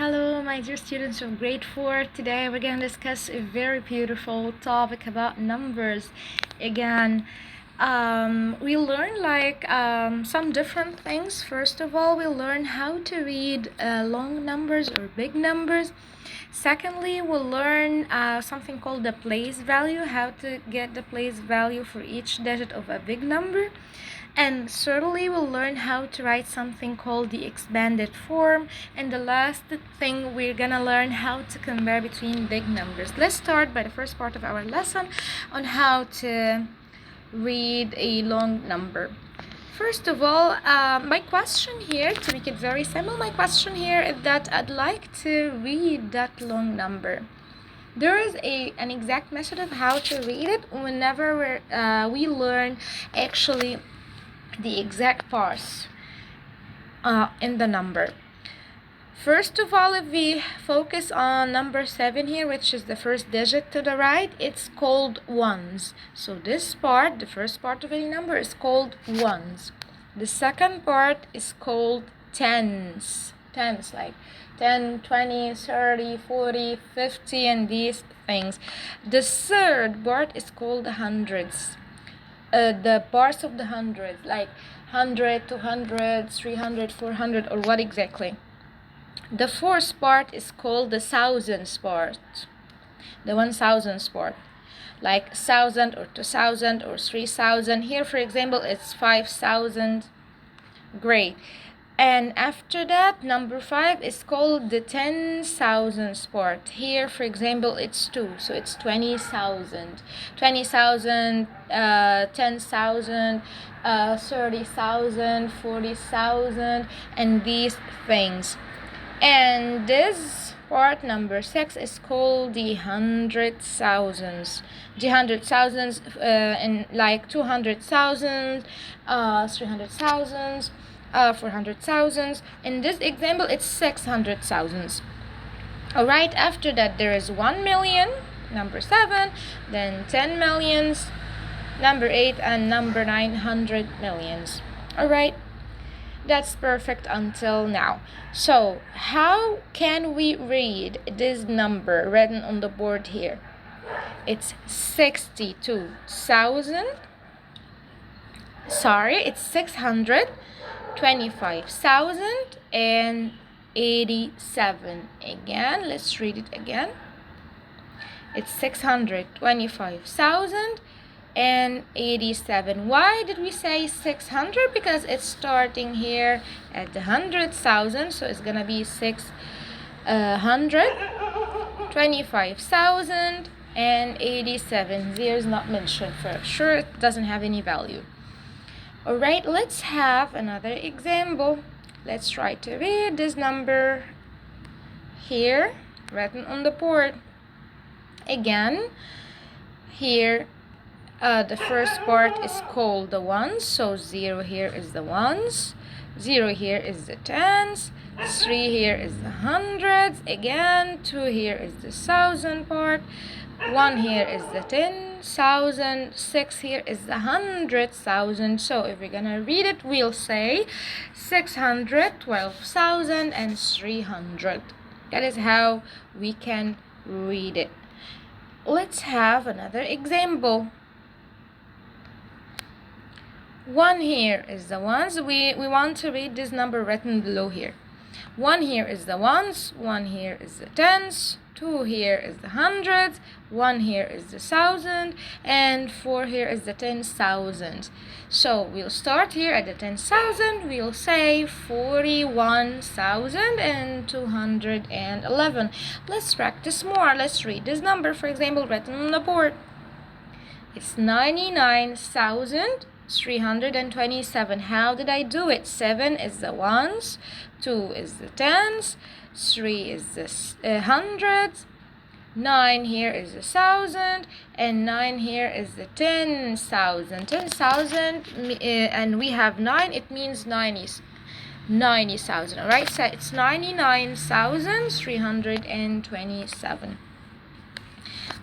Hello, my dear students of grade 4. Today we're going to discuss a very beautiful topic about numbers. Again, we'll learn some different things. First of all, we'll learn how to read long numbers or big numbers. Secondly, we'll learn something called the place value, how to get the place value for each digit of a big number. And thirdly, we'll learn how to write something called the expanded form. And the last thing, we're gonna learn how to compare between big numbers. Let's start by the first part of our lesson on how to read a long number. First of all, my question here, to make it very simple, my question here is that I'd like to read that long number. There is an exact method of how to read it whenever we learn actually the exact parts in the number. First of all, if we focus on number 7 here, which is the first digit to the right, it's called ones. So this part, the first part of any number, is called ones. The second part is called tens. Tens, like 10, 20, 30, 40, 50, and these things. The third part is called hundreds. The parts of the hundreds, like 100, 200, 300, 400, or what exactly. The fourth part is called the thousands part, the 1000s part, like 1000 or 2000 or 3000. Here, for example, it's 5000. Great. And after that, number 5 is called the 10,000s part. Here, for example, it's 2, so it's 20,000. 20,000, 10,000, 30,000, 40,000, and these things. And this part, number 6, is called the 100,000s. The 100,000s, in like 200,000, 300,000. 400,000. In this example, it's 600,000. Alright, after that there is 1 million, number 7, then 10 millions, number 8, and number 900 millions. Alright, that's perfect until now. So how can we read this number written on the board here? It's 62,000. Sorry, it's 625,087. Again, let's read it again. It's 625,087. Why did we say 600? Because it's starting here at the 100,000, so it's gonna be 625,087. Zero is not mentioned for sure. It doesn't have any value. Alright, let's have another example. Let's try to read this number here written on the board. Again, here the first part is called the ones. So 0 here is the ones, 0 here is the tens, 3 here is the hundreds, again 2 here is the thousand part, 1 here is the 10,000, 6 here is the 100,000. So if we're gonna read it, we'll say 612,300. That is how we can read it. Let's have another example. 1 here is the ones. We want to read this number written below here. 1 here is the ones, 1 here is the tens, 2 here is the hundreds, 1 here is the thousand, and 4 here is the 10,000. So we'll start here at the 10,000. We'll say 41,211. Let's practice more. Let's read this number, for example, written on the board. It's 99,327. How did I do it? 7 is the ones, 2 is the tens, 3 is the hundreds, 9 here is the thousand, and 9 here is the 10,000. 10,000, and we have 9, it means 90,000. Alright, so it's 99,327.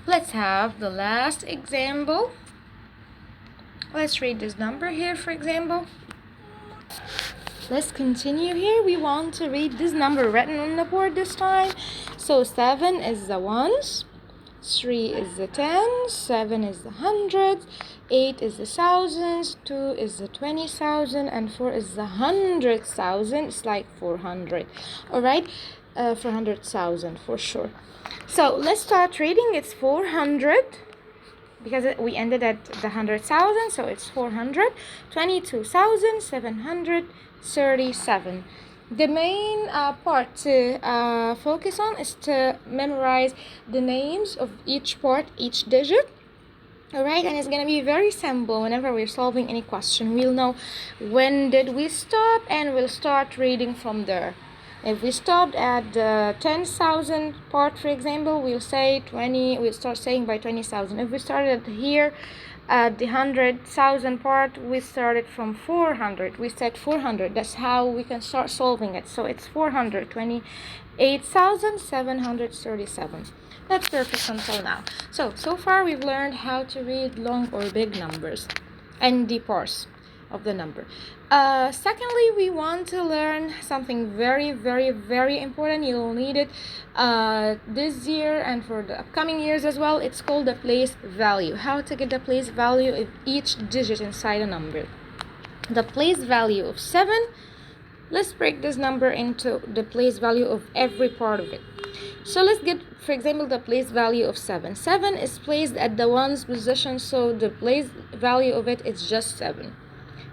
Let's have the last example. Let's read this number here, for example. Let's continue here. We want to read this number written on the board this time. So 7 is the ones, 3 is the tens, 7 is the hundreds, 8 is the thousands, 2 is the 20,000, and 4 is the 100,000. It's like 400. All right, 400,000 for sure. So let's start reading. It's 400 because we ended at the 100,000, so it's 422,737. The main part to focus on is to memorize the names of each part, each digit. Alright, and it's gonna be very simple. Whenever we're solving any question, we'll know when did we stop, and we'll start reading from there. If we stopped at the 10,000 part, for example, we'll start saying by 20,000. If we started here at the 100,000 part, we started from 400. We said 400. That's how we can start solving it. So it's 428,737. That's perfect until now. So far we've learned how to read long or big numbers and the parts of the number. Secondly, we want to learn something very, very, very important. You'll need it this year and for the upcoming years as well. It's called the place value. How to get the place value of each digit inside a number. The place value of 7. Let's break this number into the place value of every part of it. So let's get, for example, the place value of 7. 7 is placed at the ones position, so the place value of it is just 7.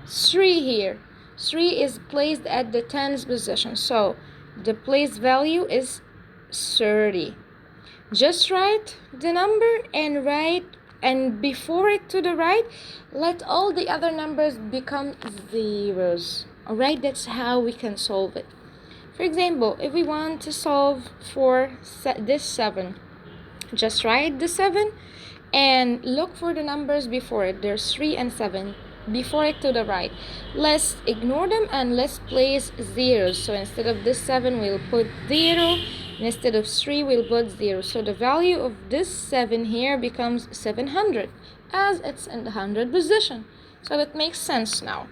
3 here. 3 is placed at the tens position, so the place value is 30. Just write the number and before it to the right, let all the other numbers become zeros. Alright, that's how we can solve it. For example, if we want to solve for this 7, just write the 7 and look for the numbers before it. There's 3 and 7. Before it to the right. Let's ignore them and let's place zeros. So instead of this 7, we'll put 0. Instead of 3, we'll put 0. So the value of this 7 here becomes 700 as it's in the 100 position. So that makes sense now.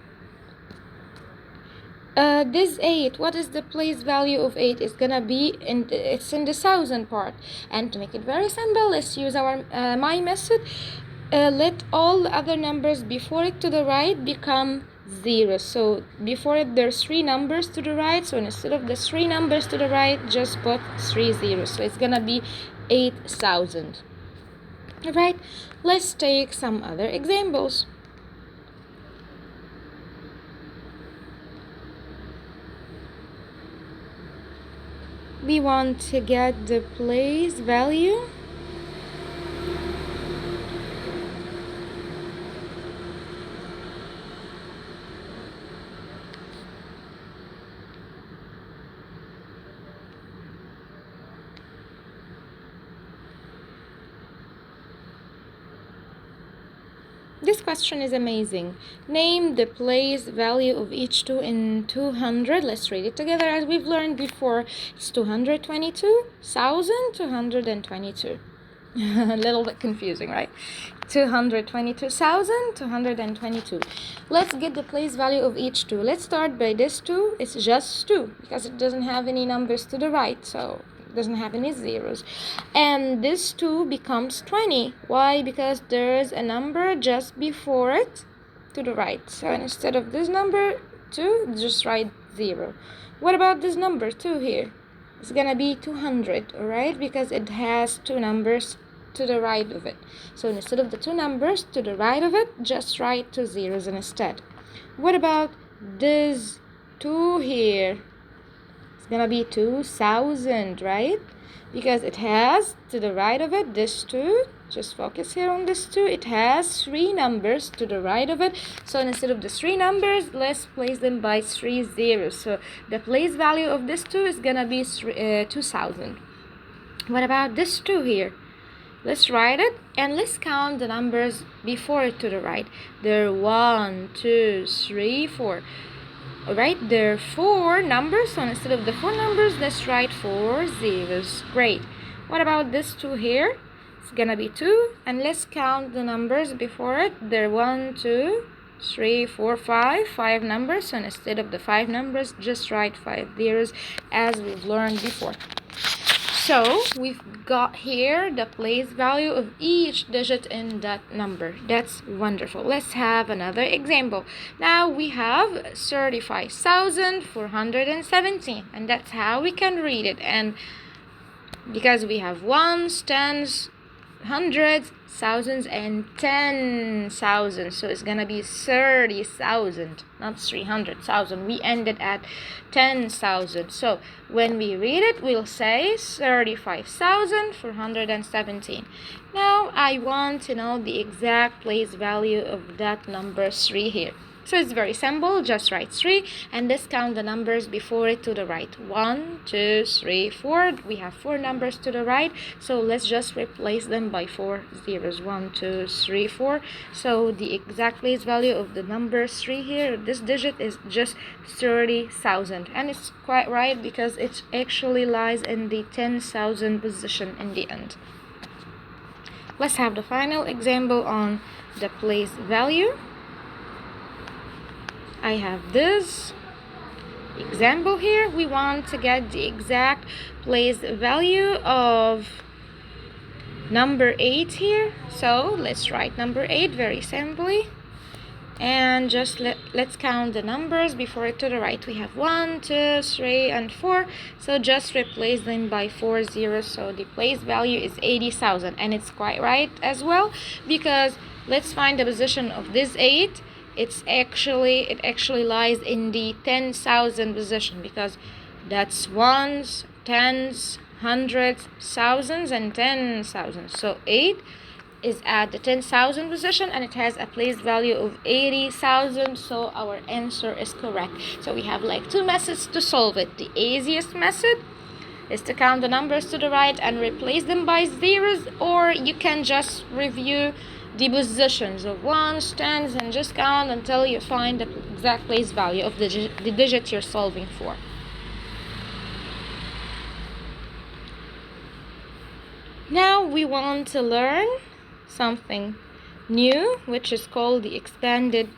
This 8, what is the place value of 8? It's gonna be it's in the thousand part. And to make it very simple, let's use our my method. Let all the other numbers before it to the right become 0. So before it there's 3 numbers to the right, so instead of the 3 numbers to the right, just put 3 zeros. So it's gonna be 8,000. Alright, let's take some other examples. We want to get the place value This question is amazing. Name the place value of each 2 in 200. Let's read it together as we've learned before. It's 222,222. A little bit confusing, right? 222,222. Let's get the place value of each 2. Let's start by this 2. It's just 2 because it doesn't have any numbers to the right, so doesn't have any zeros. And this 2 becomes 20. Why? Because there's a number just before it to the right. So instead of this number 2, just write 0. What about this number 2 here? It's gonna be 200, alright? Because it has 2 numbers to the right of it. So instead of the 2 numbers to the right of it, just write 2 zeros instead. What about this 2 here? It's gonna be 2,000, right? Because it has to the right of it this 2. Just focus here on this 2. It has 3 numbers to the right of it. So instead of the 3 numbers, let's place them by 3 zeros. So the place value of this 2 is gonna be 2,000. What about this 2 here? Let's write it and let's count the numbers before it to the right. There are 1, 2, 3, 4. Alright, there are 4 numbers, so instead of the 4 numbers, let's write 4 zeros. Great. What about this 2 here? It's gonna be 2, and let's count the numbers before it. There are 1, 2, 3, 4, 5. 5 numbers, so instead of the 5 numbers, just write 5 zeros as we've learned before. So we've got here the place value of each digit in that number. That's wonderful. Let's have another example. Now we have 35,417, and that's how we can read it. And because we have ones, tens, hundreds, thousands, and 10,000, so it's gonna be 30,000, not 300,000. We ended at 10,000, so when we read it, we'll say 35,417. Now I want to know the exact place value of that number 3 here. So it's very simple, just write 3 and let's count the numbers before it to the right. 1, 2, 3, 4. We have 4 numbers to the right, so let's just replace them by 4 zeros. 1, 2, 3, 4. So the exact place value of the number 3 here, this digit, is just 30,000. And it's quite right because it actually lies in the 10,000 position in the end. Let's have the final example on the place value. I have this example here. We want to get the exact place value of number 8 here. So let's write number 8 very simply. And just let's count the numbers before it to the right. We have 1, 2, 3, and 4. So just replace them by 4 zeros. So the place value is 80,000. And it's quite right as well, because let's find the position of this 8. It actually lies in the 10,000 position, because that's ones, tens, hundreds, thousands, and 10,000. So 8 is at the 10,000 position and it has a place value of 80,000. So our answer is correct. So we have like 2 methods to solve it. The easiest method is to count the numbers to the right and replace them by zeros, or you can just review the positions of ones, tens, and just count until you find the exact place value of the digit you're solving for. Now we want to learn something new, which is called the expanded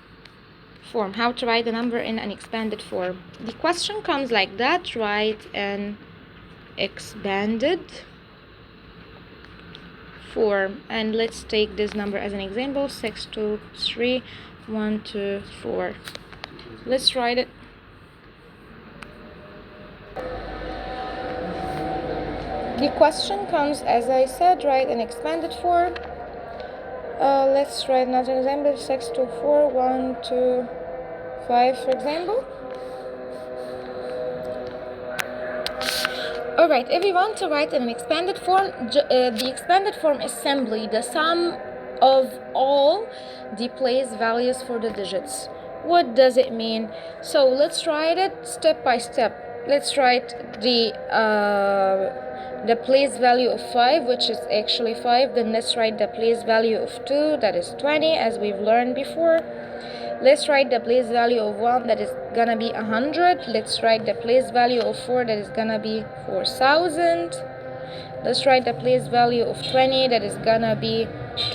form. How to write the number in an expanded form. The question comes like that: write an expanded form. And let's take this number as an example: 6, 2, 3, 1, 2, 4. Let's write it. The question comes, as I said, write an expanded form. Let's write another example: 6, 2, 4, 1, 2, 5, for example. Alright, if we want to write in an expanded form, the expanded form is simply the sum of all the place values for the digits. What does it mean? So let's write it step by step. Let's write the place value of 5, which is actually 5. Then let's write the place value of 2, that is 20, as we've learned before. Let's write the place value of 1, that is gonna be 100. Let's write the place value of 4, that is gonna be 4,000. Let's write the place value of 20, that is gonna be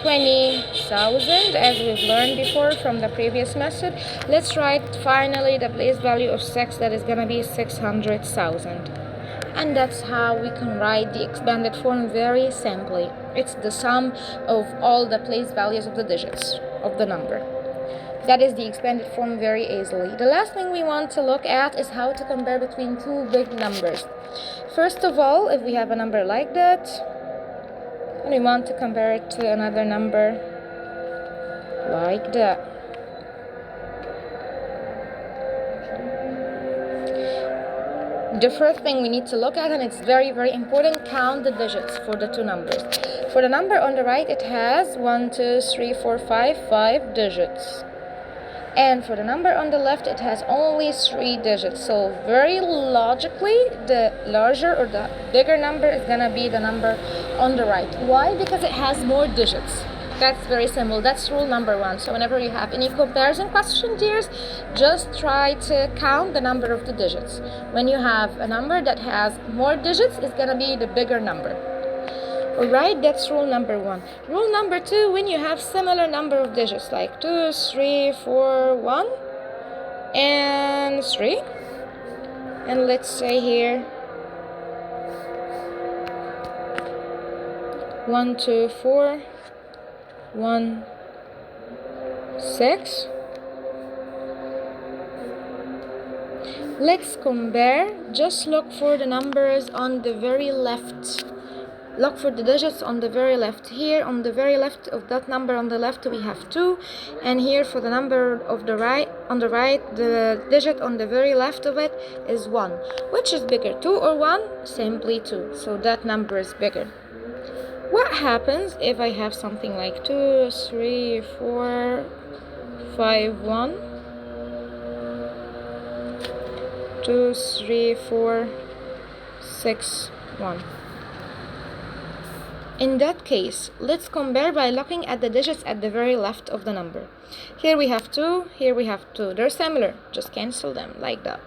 20,000, as we've learned before from the previous method. Let's write finally the place value of 6, that is gonna be 600,000. And that's how we can write the expanded form very simply. It's the sum of all the place values of the digits of the number. That is the expanded form very easily. The last thing we want to look at is how to compare between 2 big numbers. First of all, if we have a number like that, and we want to compare it to another number like that. The first thing we need to look at, and it's very, very important, count the digits for the 2 numbers. For the number on the right, it has 1, 2, 3, 4, 5 digits. And for the number on the left, it has only 3 digits. So very logically, the larger or the bigger number is gonna be the number on the right. Why? Because it has more digits. That's very simple. That's rule number 1. So whenever you have any comparison question, dears, just try to count the number of the digits. When you have a number that has more digits, it's gonna be the bigger number. Alright, that's rule number 1. Rule number 2, when you have similar number of digits like 2, 3, 4, 1, and 3, and let's say here 1, 2, 4, 1, 6. Let's compare. Just look for the numbers on the very left. Look for the digits on the very left. Here on the very left of that number on the left we have 2, and here for the number of the right, on the right, the digit on the very left of it is 1. Which is bigger, 2 or 1? Simply 2. So that number is bigger. What happens if I have something like 2, 3, 4, 5, 1? 2, 3, 4, 6, 1. In that case, let's compare by looking at the digits at the very left of the number. Here we have 2, here we have 2. They're similar, just cancel them like that.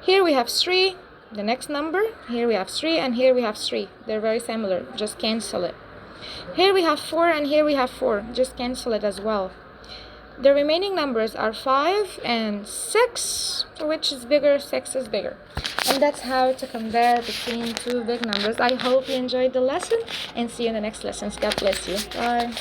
Here we have 3, the next number. Here we have 3 and here we have 3. They're very similar, just cancel it. Here we have 4 and here we have 4. Just cancel it as well. The remaining numbers are 5 and 6. Which is bigger? 6 is bigger. And that's how to compare between two big numbers. I hope you enjoyed the lesson and see you in the next lessons. God bless you. Bye.